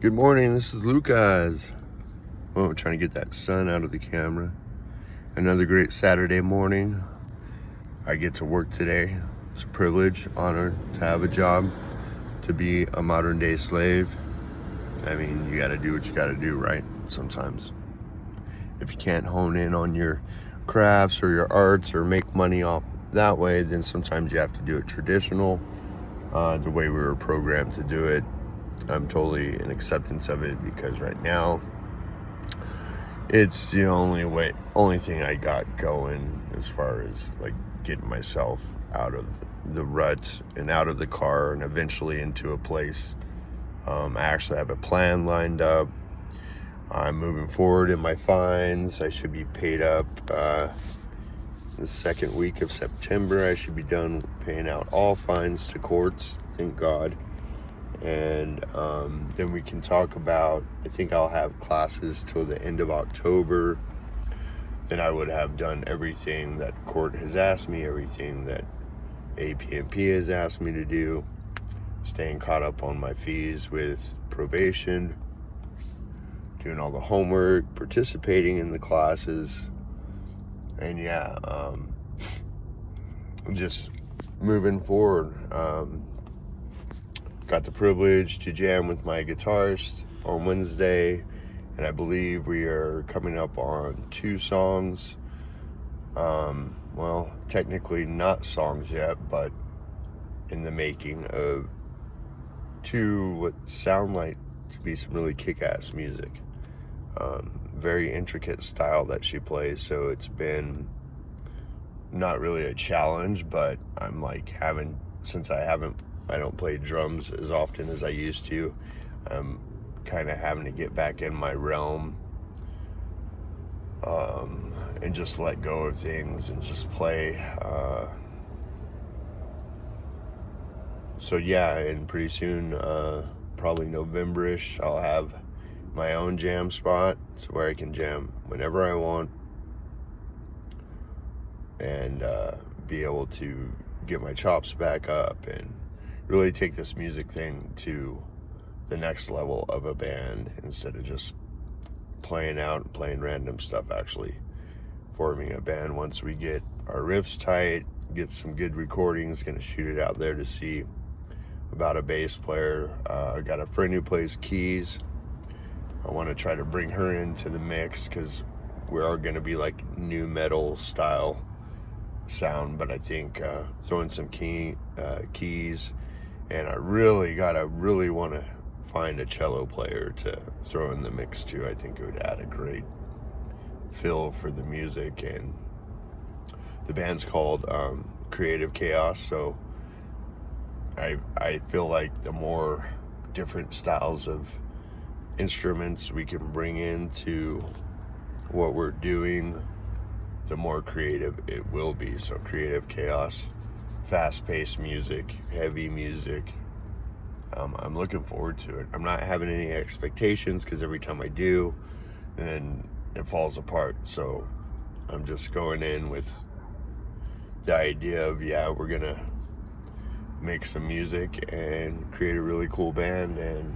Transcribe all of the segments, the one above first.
Good morning, this is Lucas. Oh, I'm trying to get that sun out of the camera. Another great Saturday morning. I get to work today. It's a privilege, honor to have a job, to be a modern day slave. I mean, you gotta do what you gotta do, right? Sometimes. If you can't hone in on your crafts or your arts or make money off that way, then sometimes you have to do it traditional, the way we were programmed to do it. I'm totally in acceptance of it because right now it's the only thing I got going as far as like getting myself out of the rut and out of the car and eventually into a place. I actually have a plan lined up. I'm moving forward in my fines. I should be paid up the second week of September. I should be done paying out all fines to courts, thank God. And then we can talk about, I think I'll have classes till the end of October. Then I would have done everything that court has asked me, everything that APNP has asked me to do, staying caught up on my fees with probation, doing all the homework, participating in the classes, and just moving forward. Got the privilege to jam with my guitarist on Wednesday, and I believe we are coming up on 2 songs. Well, technically not songs yet, but in the making of 2 what sound like to be some really kick-ass music. Very intricate style that she plays, so it's been not really a challenge, but I'm like since I don't play drums as often as I used to. I'm kind of having to get back in my realm, and just let go of things and just play. So yeah, and pretty soon, probably November-ish, I'll have my own jam spot, so where I can jam whenever I want and be able to get my chops back up and really take this music thing to the next level of a band instead of just playing out and playing random stuff. Actually forming a band once we get our riffs tight, get some good recordings. Gonna shoot it out there to see about a bass player. I got a friend who plays keys. I want to try to bring her into the mix because we are going to be like new metal style sound, but I think throwing some keys, and I really want to find a cello player to throw in the mix too. I think it would add a great feel for the music. And the band's called Creative Chaos, so I feel like the more different styles of instruments we can bring into what we're doing, the more creative it will be. So Creative Chaos, fast-paced music, heavy music. I'm looking forward to it. I'm not having any expectations because every time I do, then it falls apart. So I'm just going in with the idea of, we're gonna make some music and create a really cool band, and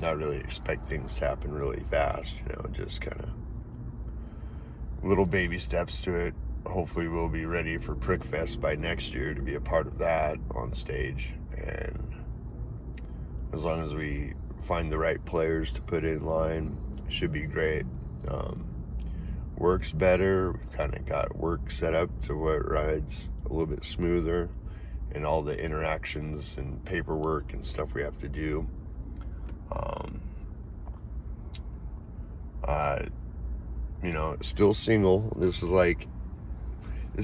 not really expect things to happen really fast, just kind of little baby steps to it. Hopefully we'll be ready for Prickfest by next year to be a part of that on stage, and as long as we find the right players to put in line, it should be great. Works better. We've kind of got work set up to where it rides a little bit smoother, and all the interactions and paperwork and stuff we have to do. Still single. This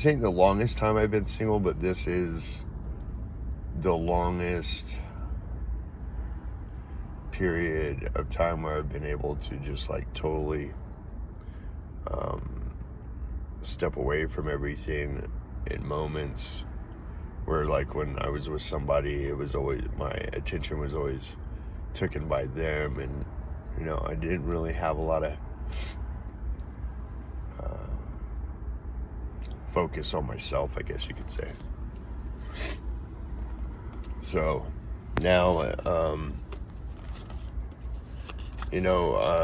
ain't the longest time I've been single, but this is the longest period of time where I've been able to just like totally step away from everything in moments where, like, when I was with somebody, it was always, my attention was always taken by them, and I didn't really have a lot of focus on myself, I guess you could say. So now,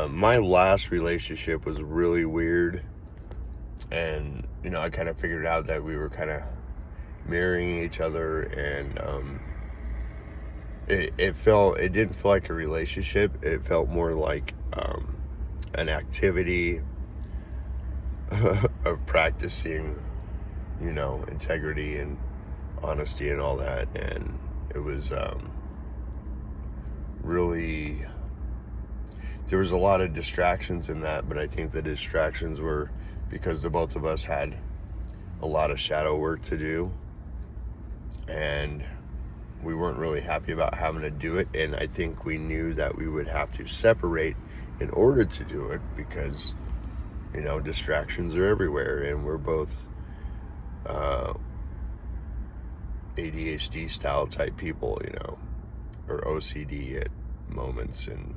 my last relationship was really weird, and I kind of figured out that we were kind of mirroring each other, and it didn't feel like a relationship. It felt more like an activity of practicing, integrity and honesty and all that. And it was really, there was a lot of distractions in that, but I think the distractions were because the both of us had a lot of shadow work to do, and we weren't really happy about having to do it. And I think we knew that we would have to separate in order to do it, because distractions are everywhere, and we're both ADHD style type people, or OCD at moments. And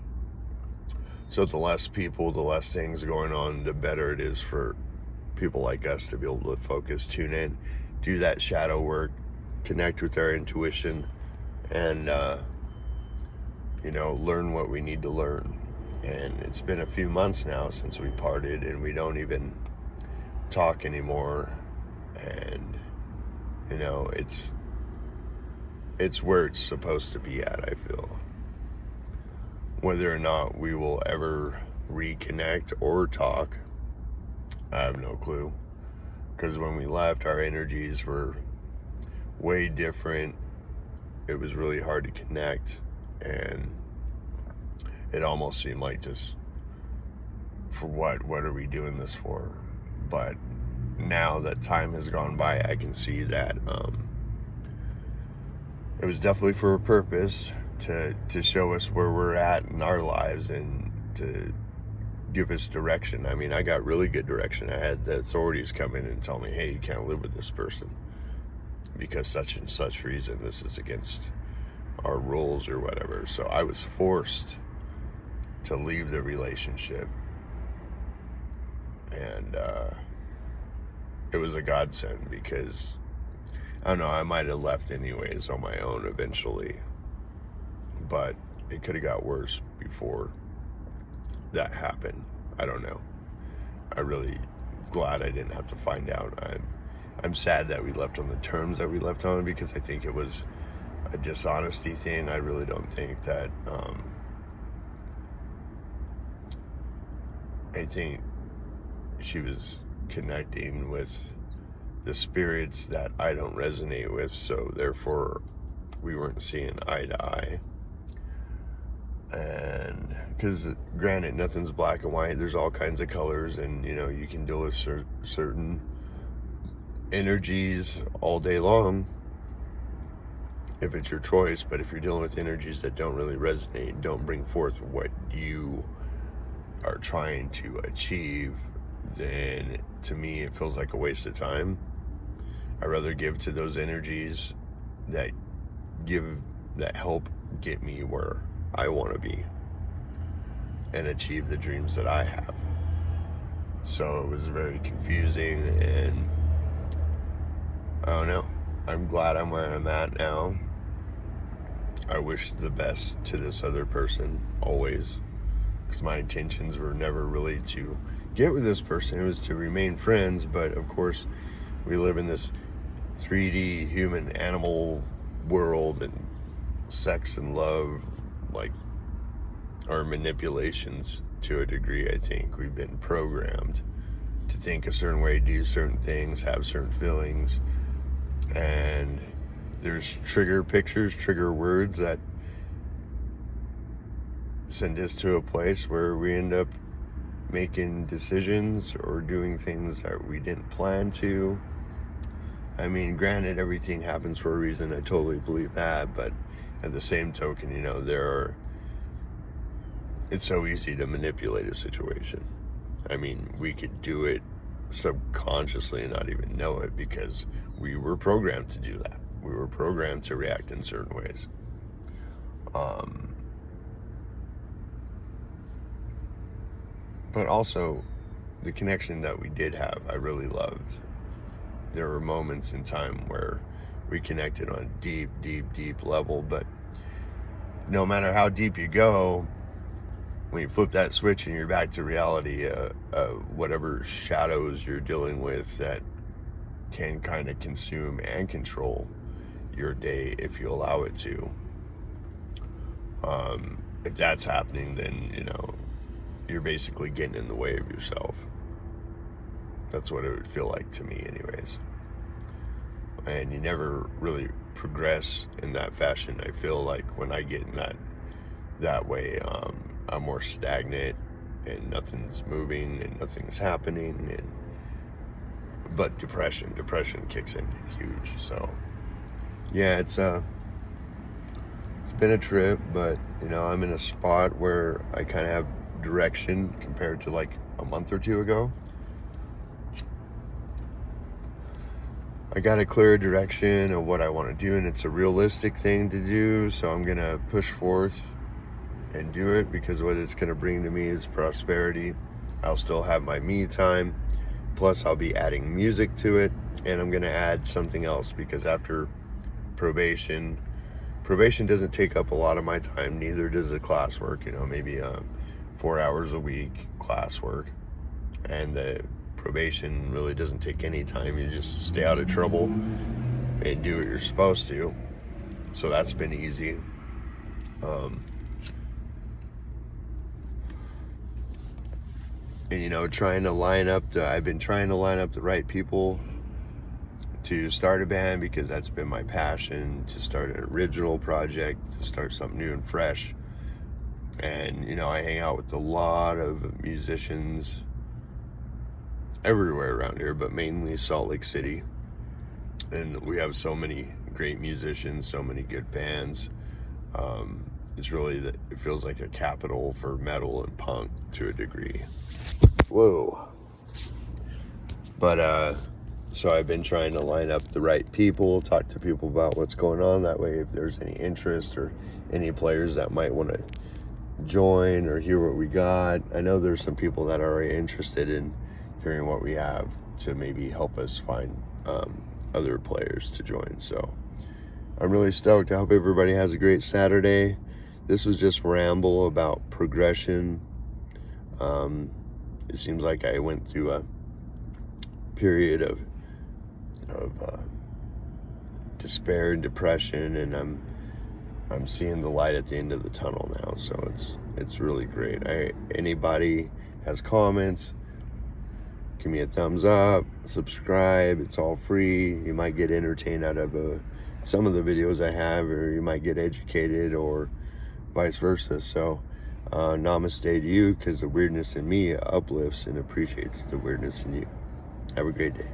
so the less people, the less things going on, the better it is for people like us to be able to focus, tune in, do that shadow work, connect with our intuition, and learn what we need to learn. And it's been a few months now since we parted, and we don't even talk anymore. And it's where it's supposed to be at, I feel. Whether or not we will ever reconnect or talk, I have no clue. Because when we left, our energies were way different. It was really hard to connect, and it almost seemed like, just for what are we doing this for? But now that time has gone by, I can see that it was definitely for a purpose, to show us where we're at in our lives, and to give us direction. I mean, I got really good direction. I had the authorities come in and tell me, hey, you can't live with this person because such and such reason, this is against our rules or whatever. So I was forced to leave the relationship, and it was a godsend, because I don't know, I might have left anyways on my own eventually, but it could have got worse before that happened. I don't know. I really glad I didn't have to find out. I'm sad that we left on the terms that we left on, because I think it was a dishonesty thing. I really don't think that I think she was connecting with the spirits that I don't resonate with, so therefore we weren't seeing eye to eye. And because granted, nothing's black and white, there's all kinds of colors, and you can deal with certain energies all day long if it's your choice. But if you're dealing with energies that don't really resonate and don't bring forth what you are trying to achieve, then to me it feels like a waste of time. I'd rather give to those energies that help get me where I want to be and achieve the dreams that I have. So it was very confusing, and I don't know. I'm glad I'm where I'm at now. I wish the best to this other person always, because my intentions were never really to get with this person. It was to remain friends. But of course, we live in this 3D human animal world, and sex and love, like, are manipulations to a degree. I think we've been programmed to think a certain way, do certain things, have certain feelings, and there's trigger pictures, trigger words that send us to a place where we end up making decisions or doing things that we didn't plan to. I mean, granted, everything happens for a reason. I totally believe that. But at the same token, it's so easy to manipulate a situation. I mean, we could do it subconsciously and not even know it, because we were programmed to do that. We were programmed to react in certain ways. But also, the connection that we did have, I really loved. There were moments in time where we connected on a deep, deep, deep level, but no matter how deep you go, when you flip that switch and you're back to reality, whatever shadows you're dealing with that can kind of consume and control your day if you allow it to. If that's happening, then, you know, you're basically getting in the way of yourself. That's what it would feel like to me anyways. And you never really progress in that fashion. I feel like when I get in that way, I'm more stagnant and nothing's moving and nothing's happening. But depression kicks in huge. So yeah, it's been a trip, but you know, I'm in a spot where I kind of have direction compared to like a month or two ago. I got a clear direction of what I want to do, and it's a realistic thing to do, so I'm gonna push forth and do it, because what it's gonna bring to me is prosperity. I'll still have my me time, plus I'll be adding music to it, and I'm gonna add something else, because after probation doesn't take up a lot of my time, neither does the classwork, you know, maybe 4 hours a week classwork, and the probation really doesn't take any time. You just stay out of trouble and do what you're supposed to, so that's been easy. And you know, I've been trying to line up the right people to start a band, because that's been my passion, to start an original project, to start something new and fresh. And you know, I hang out with a lot of musicians everywhere around here, but mainly Salt Lake City, and we have so many great musicians, so many good bands. It's really it feels like a capital for metal and punk to a degree. Whoa. But so I've been trying to line up the right people, talk to people about what's going on. That way, if there's any interest or any players that might want to join or hear what we got, I know there's some people that are already interested in hearing what we have, to maybe help us find other players to join. So I'm really stoked. I hope everybody has a great Saturday. This was just ramble about progression. It seems like I went through a period of despair and depression, and I'm seeing the light at the end of the tunnel now. So it's really great. Anybody has comments, give me a thumbs up, subscribe. It's all free. You might get entertained out of some of the videos I have, or you might get educated, or vice versa. So namaste to you, because the weirdness in me uplifts and appreciates the weirdness in you. Have a great day.